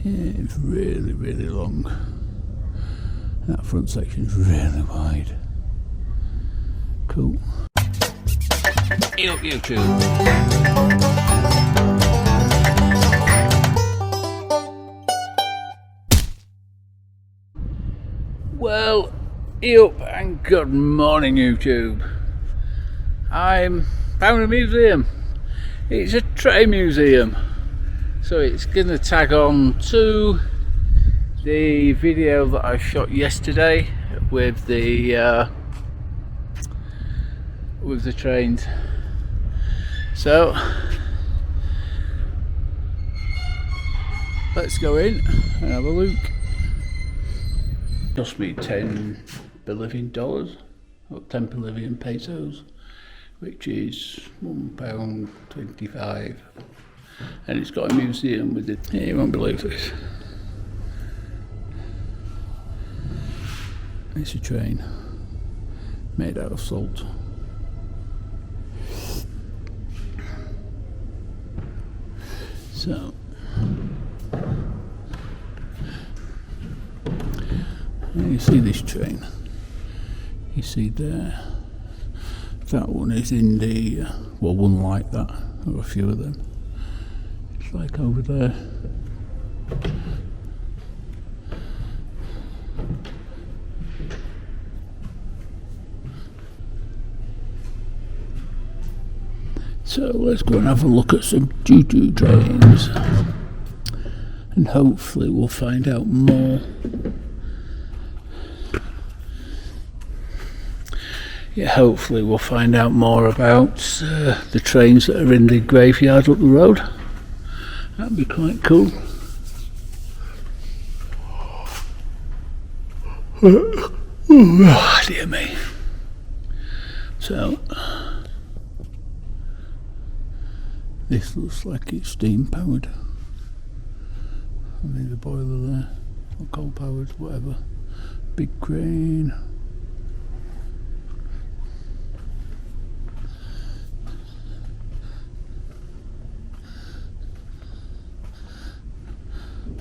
Yeah, it's really, really long. That front section's really wide. Cool. YouTube. Well, yup, and good morning YouTube. I'm found a museum. It's a train museum, so it's gonna tag on to the video that I shot yesterday with the trains. So let's go in and have a look. Cost me 10 Bolivian dollars or 10 Bolivian pesos, which is £1.25, and it's got a museum with it. Yeah, you won't believe this. It's a train made out of salt. So you see this train, you see there, that one is in the, well, one like that, or a few of them. It's like over there. So let's go and have a look at some choo-choo trains, and hopefully we'll find out more. Yeah, hopefully we'll find out more about the trains that are in the graveyard up the road. That'd be quite cool. Oh, dear me. So this looks like it's steam powered. I mean, the boiler there, or coal powered, whatever. Big crane.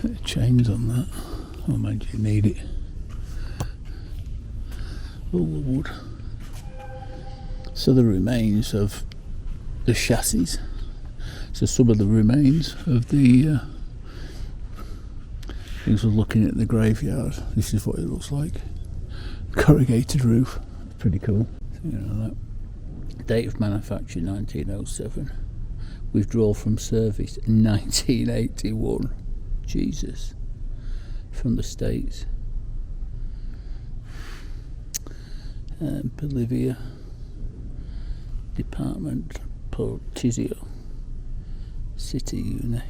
Bit of chains on that. Oh man, you need it. All the wood. So the remains of the chassis. So some of the remains of the things we're looking at the graveyard. This is what it looks like. Corrugated roof. Pretty cool. You know that. Date of manufacture 1907. Withdrawal from service 1981. Jesus. From the States. Bolivia. Department Portizio. City Uni.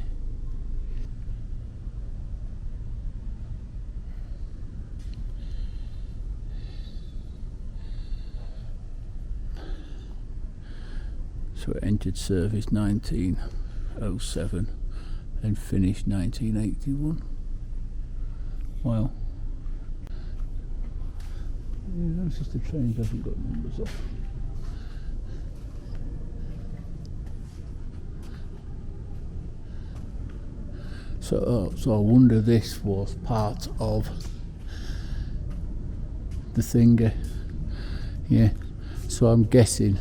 So it entered service 1907 and finished 1981. Wow. Yeah, that's just the trains haven't got numbers on. So I wonder this was part of the thing. Yeah. So I'm guessing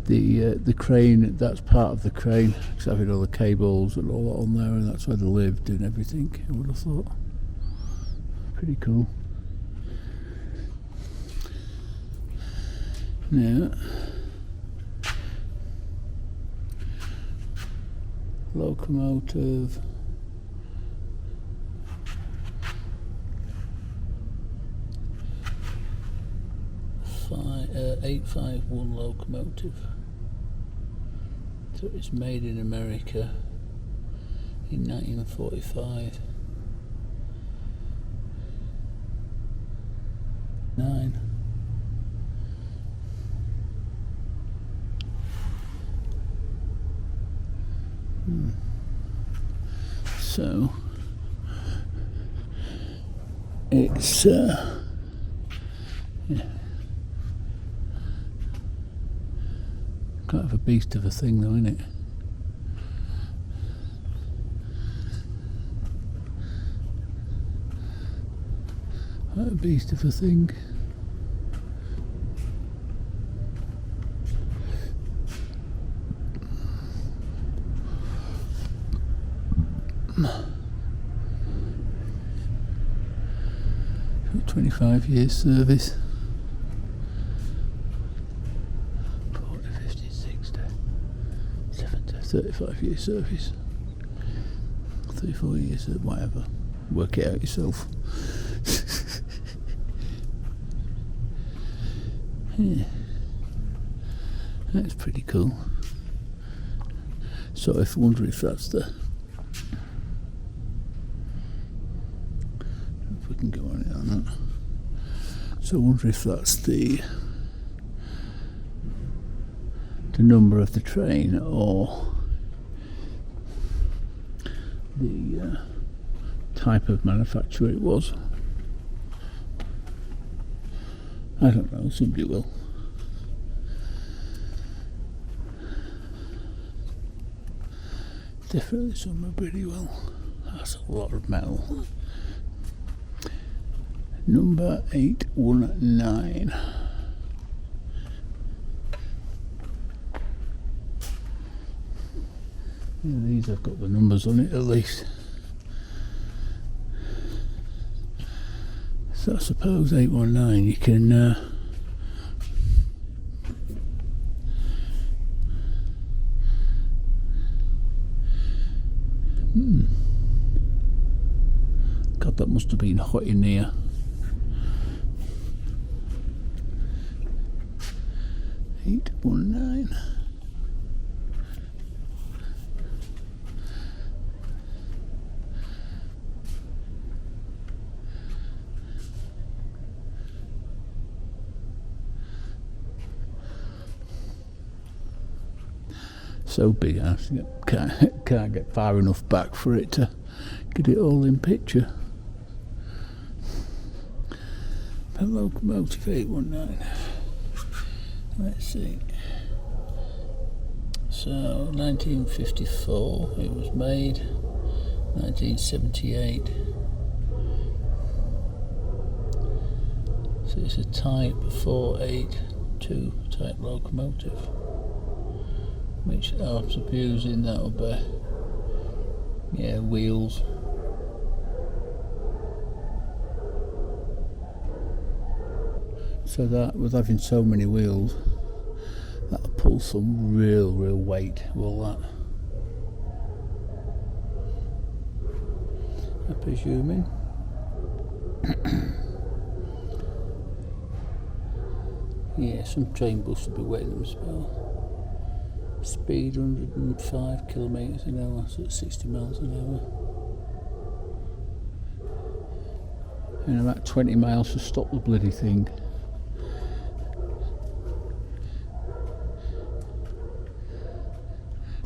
the crane, that's part of the crane, because having all the cables and all that on there, and that's where they lived and everything. I would have thought. Pretty cool. Yeah. Locomotive. 851 locomotive. So it's made in America in 1945. 9. So it's yeah. Kind of a beast of a thing though, isn't it? What a beast of a thing. For 25 years service. 40, 50, 60, 70, 35 years service. 34 years, whatever. Work it out yourself. Yeah. That's pretty cool. So I wonder if that's the... if we can go on it or not. So I wonder if that's the number of the train or the type of manufacturer it was. I don't know, somebody will. Definitely somebody will. That's a lot of metal. Number 819. Yeah, these have got the numbers on it at least. So I suppose 819 you can God, that must have been hot in here. Eight, 1, 9. So big, I can't get far enough back for it to get it all in picture. A locomotive 819. Let's see. So 1954 it was made. 1978. So it's a Type 482 type locomotive, which I'm supposing that'll be, yeah, wheels. So that, with having so many wheels, that'll pull some real weight, will that? I'm presuming. Yeah, some train bus will be weighing them as well. Speed 105 kilometres an hour, so it's 60 miles an hour. And about 20 miles to stop the bloody thing.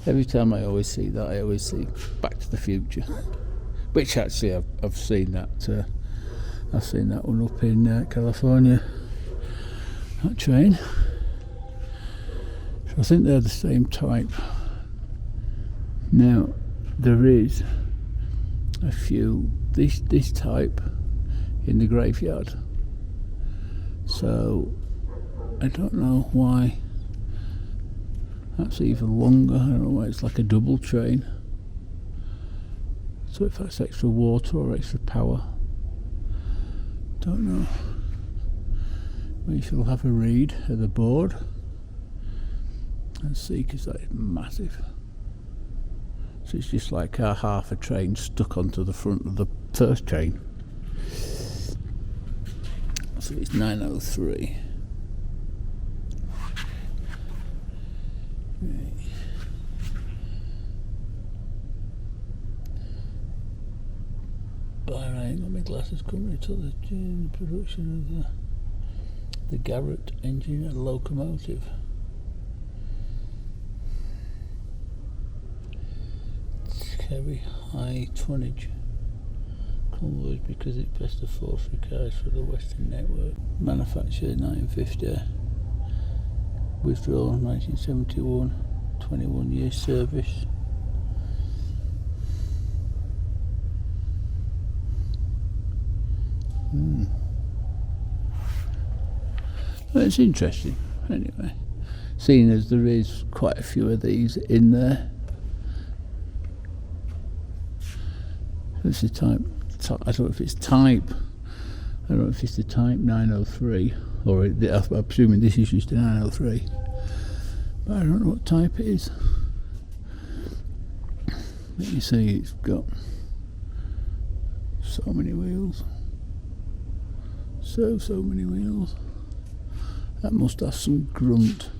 Every time I always see that, I always see Back to the Future, which actually I've seen that. I've seen that one up in California. That train. So I think they're the same type. Now there is a few this type in the graveyard. So I don't know why. That's even longer. I don't know why it's like a double train. So if that's extra water or extra power, don't know. We shall have a read of the board and see, because that is massive. So it's just like half a train stuck onto the front of the first train. So it's 903. Right. Bahrain got my glasses coming to the production of the Garratt engine and locomotive. Carry high tonnage convoys because it best of force cars for the Western network. Manufactured 1950. Withdrawal 1971, 21 years service. But it's interesting anyway, seeing as there is quite a few of these in there. This is type, I don't know if it's type, I don't know if it's the type 903, or I'm presuming this is just a 903, but I don't know what type it is. But you see it's got so many wheels, so many wheels. That must have some grunt.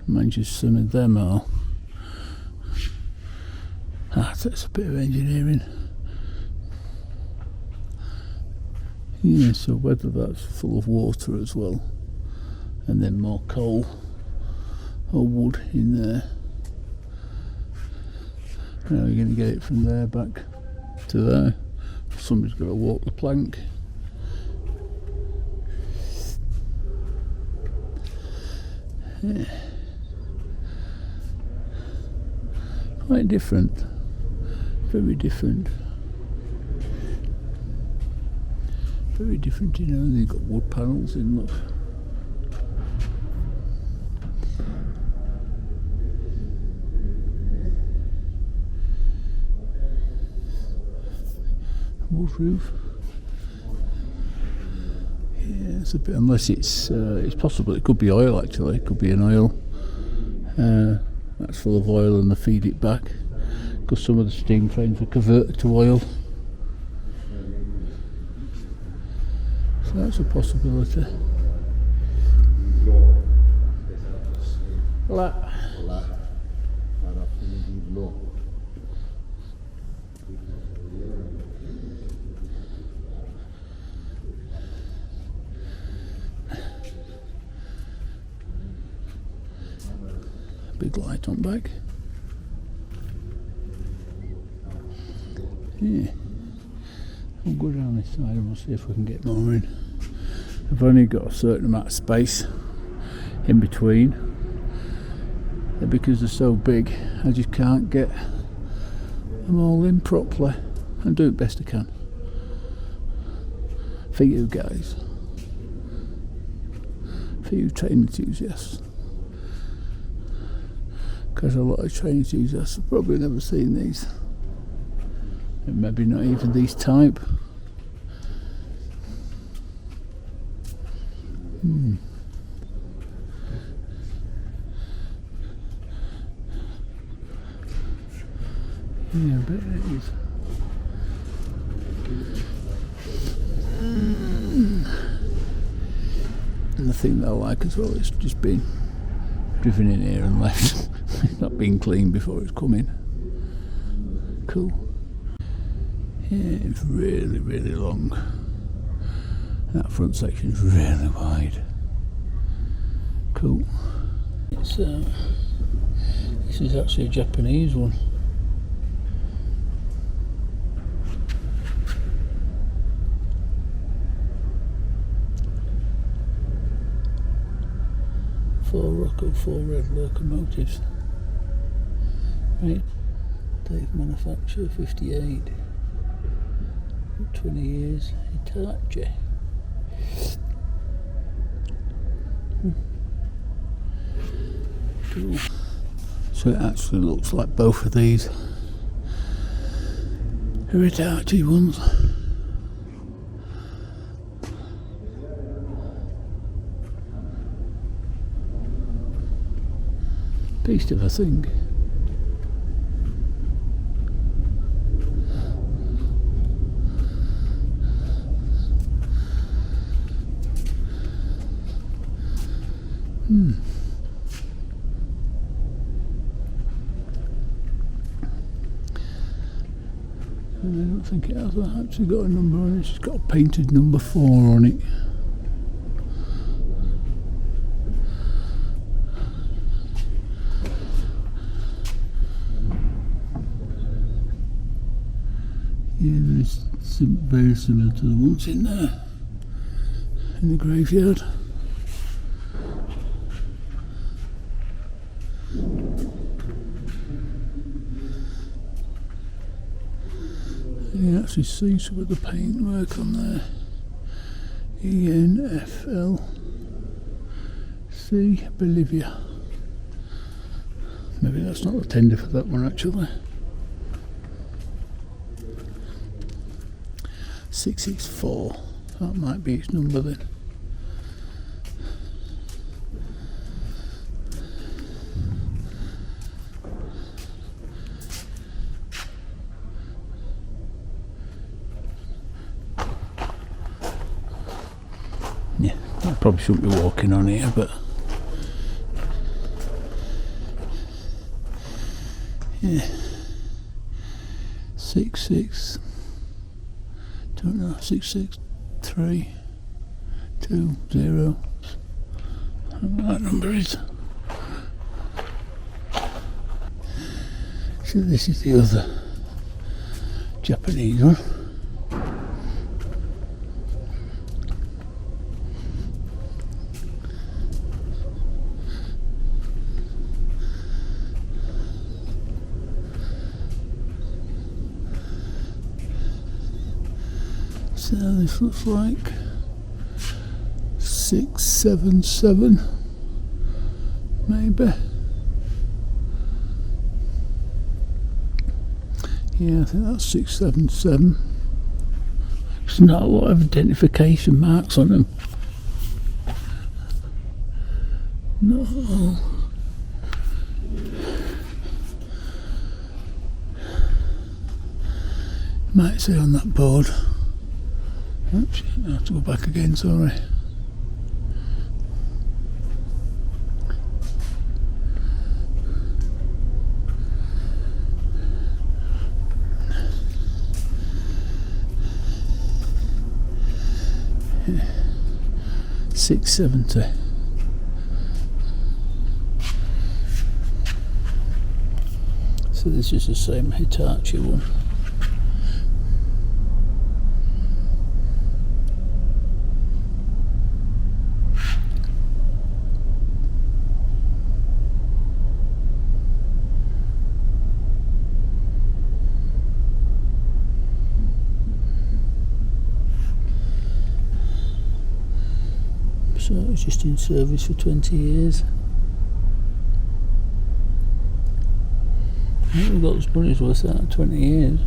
Mind you, some of them are. That's a bit of engineering. Yeah, so whether that's full of water as well, and then more coal or wood in there. Now you're going to get it from there back to there. Somebody's got to walk the plank. Yeah. Quite different. Very different. Very different, you know, they've got wood panels in, look. Wood roof. Yeah, it's a bit, unless it's possible, it could be oil actually, it could be an oil. That's full of oil and they feed it back, because some of the steam trains are converted to oil. So that's a possibility. Big light on back. Yeah. We'll go down this side and we'll see if we can get more in. I've only got a certain amount of space in between, and because they're so big I just can't get them all in properly and do it best I can for you guys, for you train enthusiasts, because a lot of train enthusiasts have probably never seen these, and maybe not even these type. Yeah, I bet it is. And the thing that I like as well is just being driven in here and left. It's not being cleaned before it's come in. Cool. Yeah, it's really, really long. That front section's really wide. Cool. It's this is actually a Japanese one. Four red locomotives. Right. Date manufacture 58. 20 years. Hitachi. Cool. So it actually looks like both of these are Hitachi ones. Beast of a thing. And I don't think it has actually got a number on it, it's just got a painted number 4 on it. Yeah, it's very similar to the ones in there, in the graveyard. You can actually see some of the paintwork on there. ENFL C Bolivia. Maybe that's not the tender for that one actually. 664. That might be its number then. Yeah, I probably shouldn't be walking on here, but yeah, 66. Don't know, 66320. I don't know what that number is. So this is the other Japanese one. So this looks like 677, maybe. Yeah, I think that's 677. There's not a lot of identification marks on them. Not at all. Might say on that board. Oops, I have to go back again, sorry. Yeah. 670. So this is the same Hitachi one. So it was just in service for 20 years. I think we got this money's worth out of 20 years.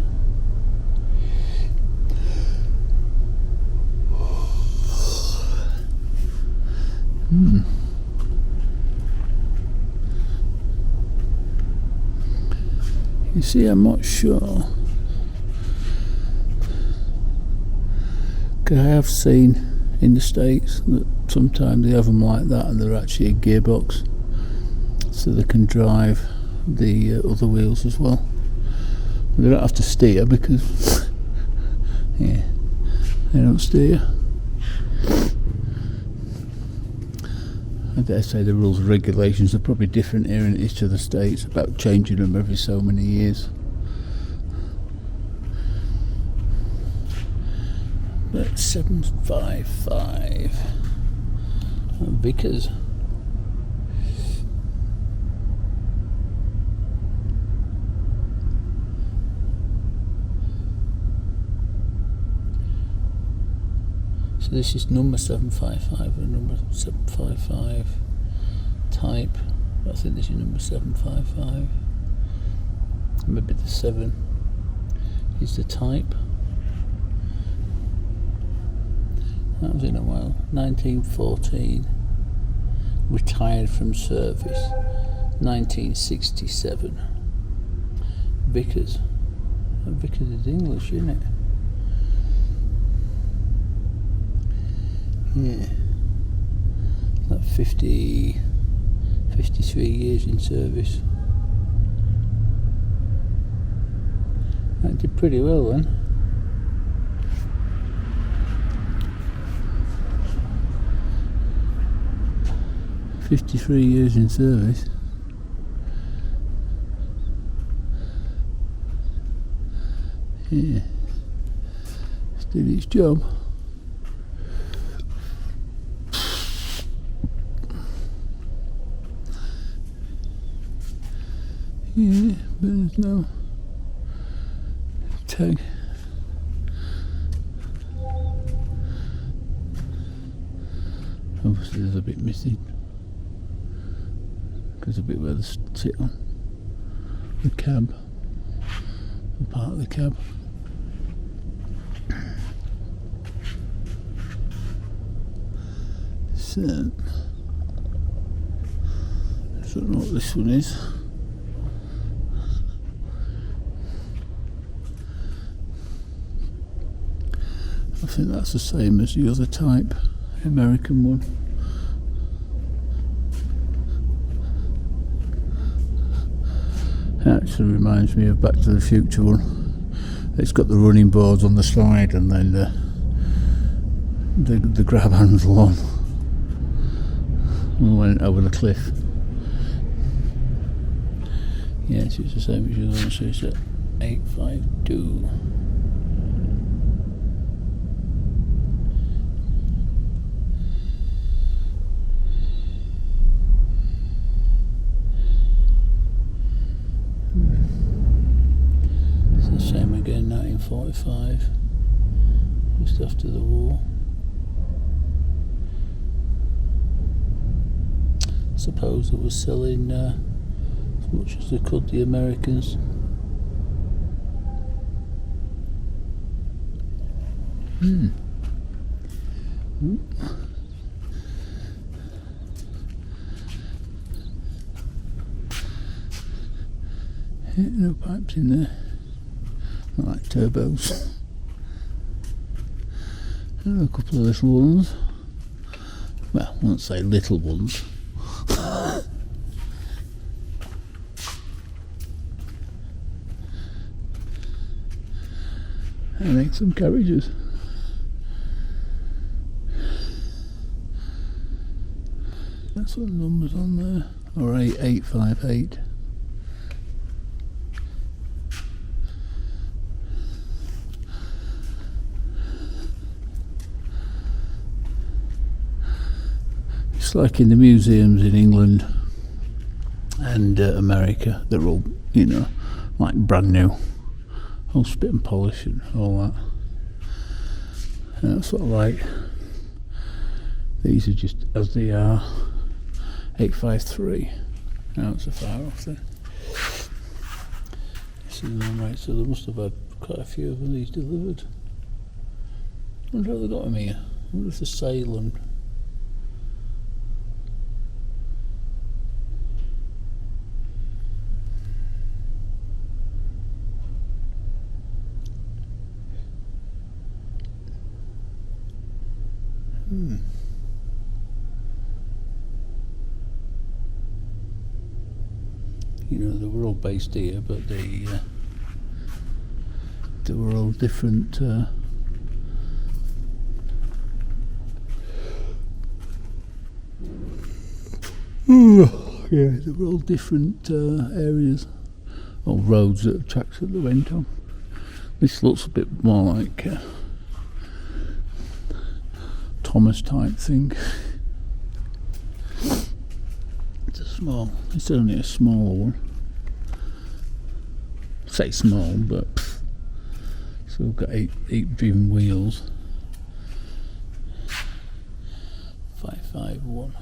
You see, I'm not sure. I have seen in the States that sometimes they have them like that and they're actually a gearbox, so they can drive the other wheels as well. They don't have to steer because yeah, they don't steer. I dare say the rules and regulations are probably different here than it is to the States about changing them every so many years. But 755 Vickers. So this is number 755 and number 755 type. I think this is number 755. Maybe the 7 is the type. That was in a while. 1914. Retired from service. 1967. Vickers. Vickers is English, isn't it? Yeah. That 53 years in service. That did pretty well then. "53 years in service." Yeah. It's did its job. Yeah, but there's no tag. Obviously there's a bit missing because the bit where they sit on the cab, the part of the cab. So I don't know what this one is. I think that's the same as the other type, the American one. It actually reminds me of Back to the Future one. It's got the running boards on the side and then the grab handle on. And went over the cliff. Yes, it's the same as the other one, so it's at 852. It's the same again, 1945, just after the war. I suppose it was selling as much as they could, the Americans. No pipes in there, not like turbos. And a couple of little ones. Well, I won't say little ones. I make some carriages. That's what the number's on there. Or 8858. It's like in the museums in England and America, they're all, you know, like brand new. All spit and polish and all that. And that's what I like. These are just as they are. 853. Now it's so far off there. This is one right, so they must have had quite a few of these delivered. I wonder how they got them here. I wonder if they're sailing. You know, they were all based here, but they were all different. Yeah, they were all different areas or roads that tracks that they went on. This looks a bit more like Thomas type thing. It's only a smaller one. I say small, but so we've got eight driven wheels. 551.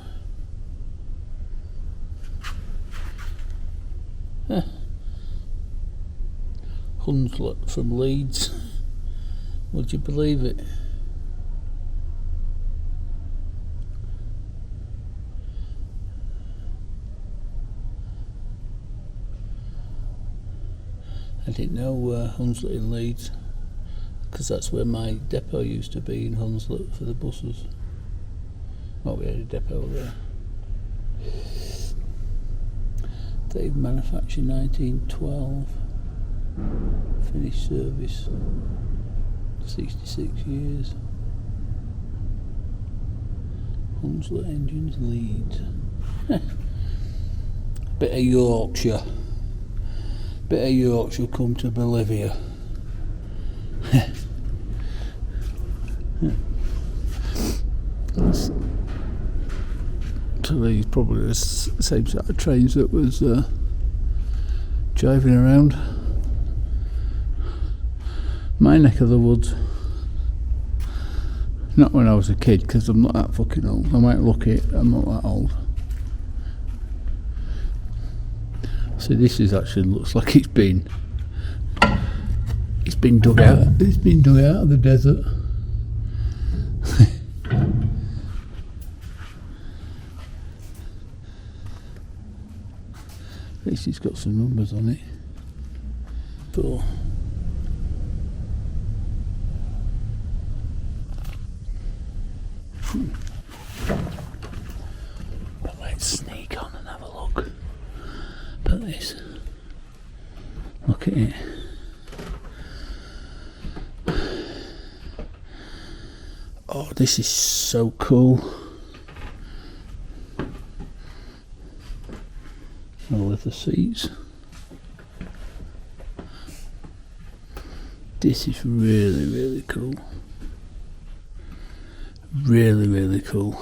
Hunslet from Leeds. Would you believe it? I didn't know Hunslet in Leeds, because that's where my depot used to be, in Hunslet, for the buses. Well, we had a depot there. They manufactured 1912, finished service 66 years. Hunslet Engines, Leeds. Bit of Yorkshire. Bit of Yorkshire come to Bolivia. So these probably the same set of trains that was driving around my neck of the woods. Not when I was a kid, because I'm not that fucking old. I might look it, I'm not that old. So this is actually looks like it's been dug out. It's been dug out of the desert. At least it's got some numbers on it. But let's sneak on and have a look at this. Look at it. Oh, this is so cool. The leather seats. This is really, really cool. Really, really cool.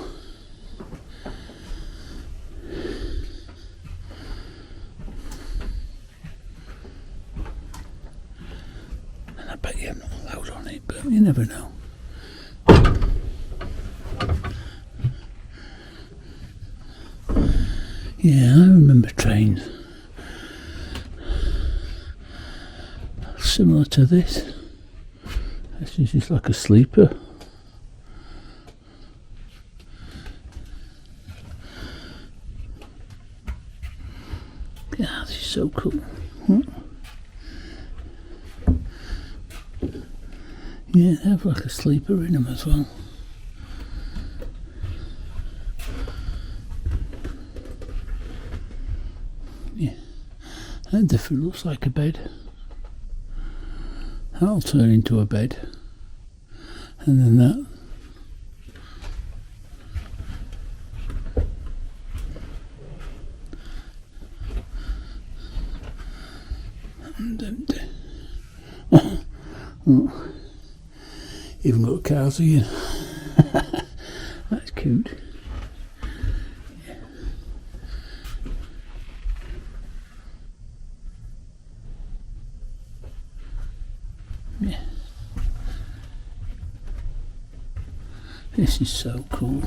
And I bet you I'm not allowed on it, but you never know. Yeah, I remember trains similar to this. This is just like a sleeper. Yeah, this is so cool. Yeah, they have like a sleeper in them as well. Yeah, and if it looks like a bed, that'll turn into a bed, and then that. Oh, even got cars again. That's cute. Yeah. Yeah. This is so cool.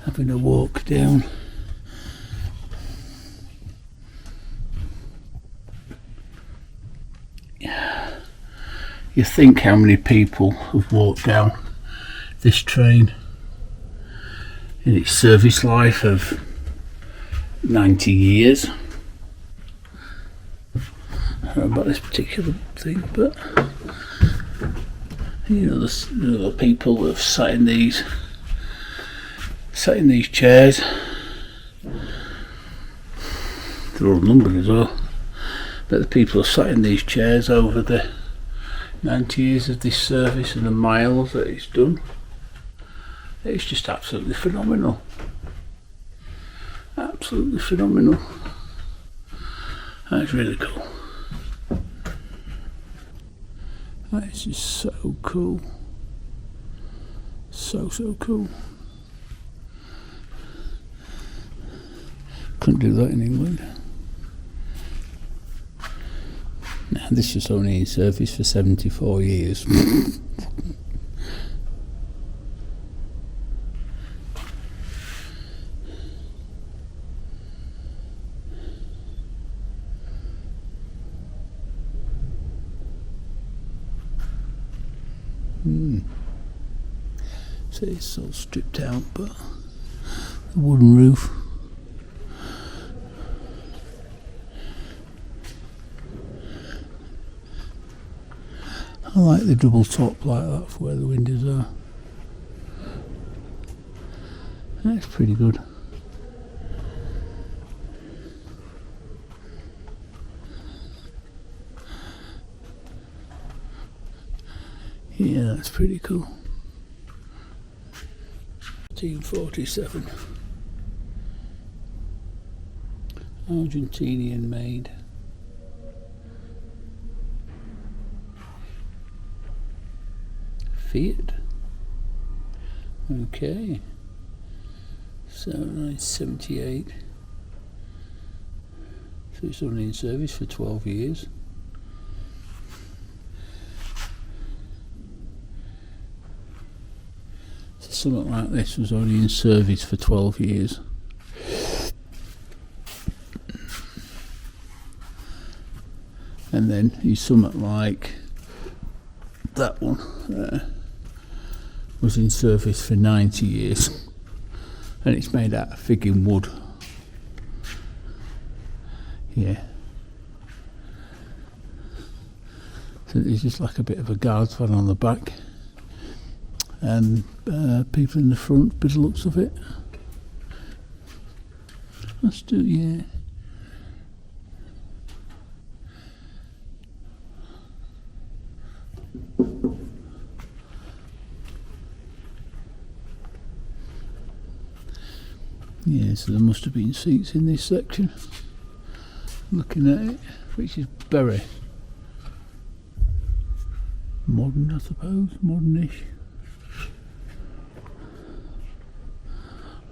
Having a walk down. You think how many people have walked down this train in its service life of 90 years. I don't know about this particular thing, but you know, the people that have sat in these chairs, they're all numbered as well, but the people have sat in these chairs over the 90 years of this service and the miles that it's done. It's just absolutely phenomenal. Absolutely phenomenal. That's really cool. That's just so cool. So cool. Couldn't do that in England. Now, this was only in service for 74 years. So it's all stripped out, but the wooden roof. I like the double top like that for where the windows are. That's pretty good. Yeah, that's pretty cool. 1947. Argentinian made. Fiat. Okay. So 1978. So it's only in service for 12 years. something like this was already in service for 12 years. And then you something like that one was in service for 90 years, and it's made out of frigging wood. Yeah. So it's just like a bit of a guard's van on the back, and people in the front, by the looks of it. Let's do, yeah. Yeah, so there must have been seats in this section. Looking at it, which is very modern, I suppose, modernish.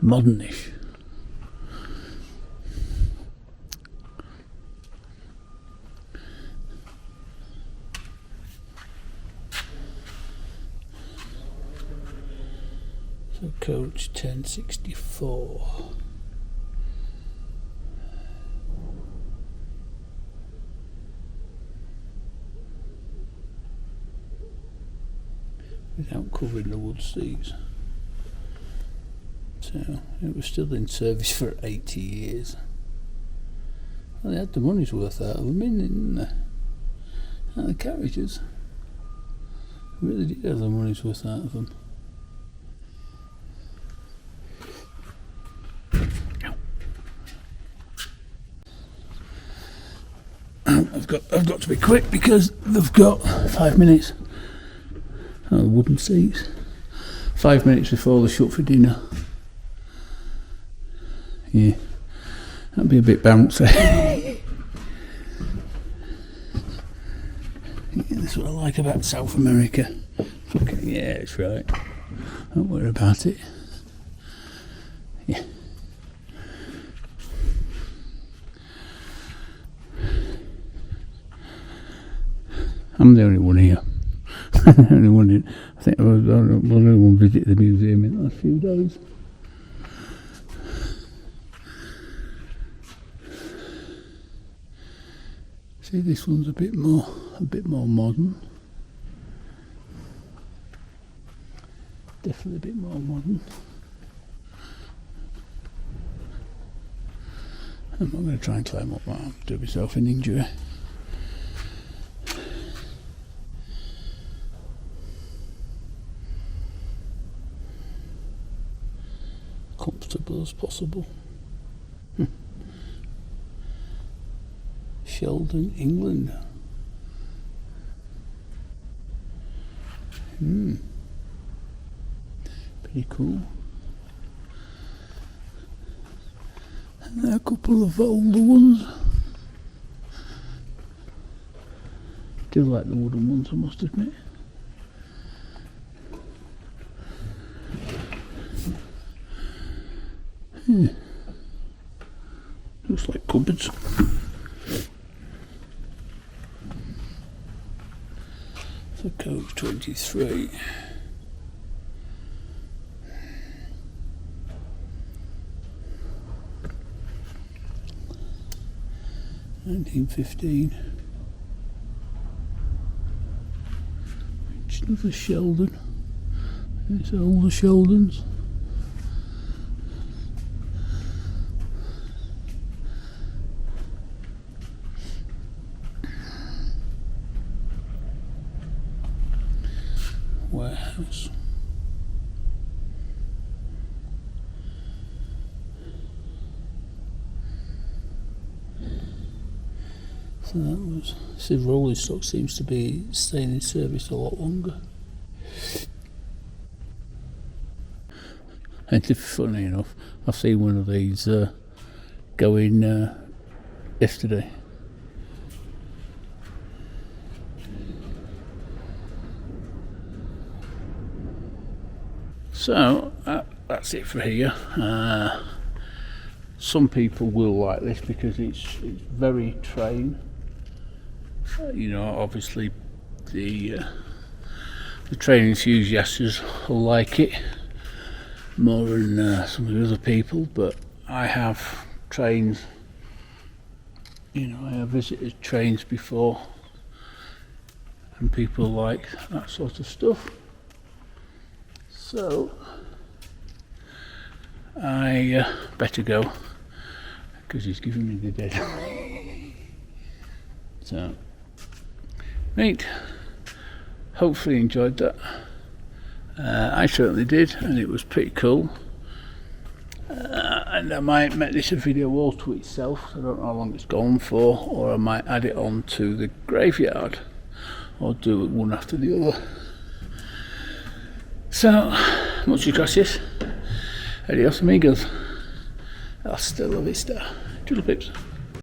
Modernish. So coach 1064. Without covering the wood seats. So it was still in service for 80 years. Well, they had the money's worth out of them, didn't they? And the carriages. They really did have the money's worth out of them. I've got to be quick because they've got 5 minutes. Oh, the wooden seats. 5 minutes before they shut for dinner. Yeah, that'd be a bit bouncy. Yeah, that's what I like about South America. Okay, yeah, it's right. Don't worry about it. Yeah. I'm the only one here. The only one in, I think I was the only one visited the museum in the last few days. See, this one's a bit more modern. Definitely a bit more modern. I'm not going to try and climb up that, do myself an injury. Comfortable as possible. Sheldon, England. Pretty cool. And there are a couple of older ones. Do like the wooden ones, I must admit. Looks like cupboards. So coach 23. $19.15. It's another Sheldon. It's older Sheldons. Warehouse. So that was, see, rolling stock seems to be staying in service a lot longer. And funny enough, I've seen one of these going yesterday. So that's it for here. Some people will like this because it's very train. You know, obviously the train enthusiasts will like it. more than some of the other people, but I have trains, you know, I have visited trains before, and people like that sort of stuff. So I better go, because he's giving me the dead eye. So, mate, hopefully you enjoyed that. I certainly did, and it was pretty cool. And I might make this a video all to itself. I don't know how long it's gone for, or I might add it on to the graveyard, or do it one after the other. So, muchas gracias. Adios amigos. Hasta la vista. Toodle pips.